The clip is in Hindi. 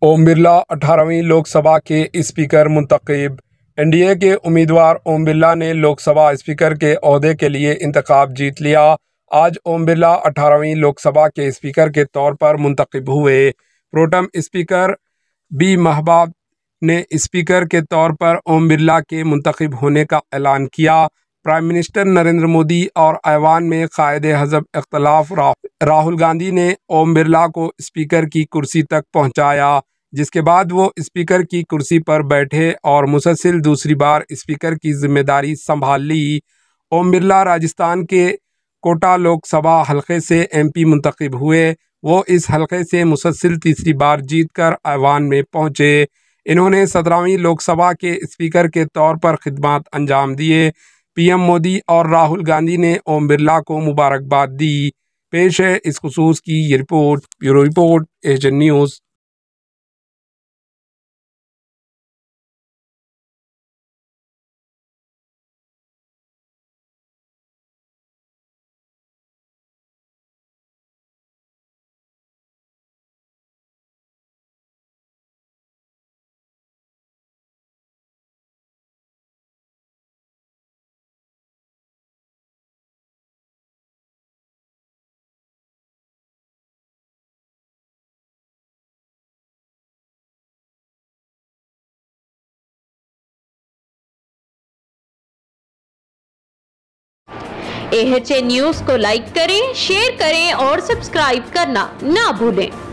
ओम बिरला 18वीं लोकसभा के स्पीकर मुंतखब। एनडीए के उम्मीदवार ओम बिरला ने लोकसभा स्पीकर के ओहदे के लिए इंतखाब जीत लिया। आज ओम बिरला 18वीं लोकसभा के स्पीकर के तौर पर मुंतखब हुए। प्रोटेम स्पीकर बी महबूब ने स्पीकर के तौर पर ओम बिरला के मुंतखब होने का ऐलान किया। प्राइम मिनिस्टर नरेंद्र मोदी और ऐवान में कायदे हज़ब इख्तलाफ राहुल गांधी ने ओम बिरला को स्पीकर की कुर्सी तक पहुंचाया, जिसके बाद वो स्पीकर की कुर्सी पर बैठे और मुसलसल दूसरी बार स्पीकर की जिम्मेदारी संभाल ली। ओम बिरला राजस्थान के कोटा लोकसभा हलके से एमपी मुंतखब हुए। वो इस हलके से मुसलसल तीसरी बार जीतकर ऐवान में पहुंचे। इन्होंने 17वीं लोकसभा के स्पीकर के तौर पर खिदमत अंजाम दिए। पीएम मोदी और राहुल गांधी ने ओम बिरला को मुबारकबाद दी। पेश है इस खुसूस की ये रिपोर्ट। Bureau report, AHN news. AHN news को लाइक करें, शेयर करें और सब्सक्राइब करना ना भूलें।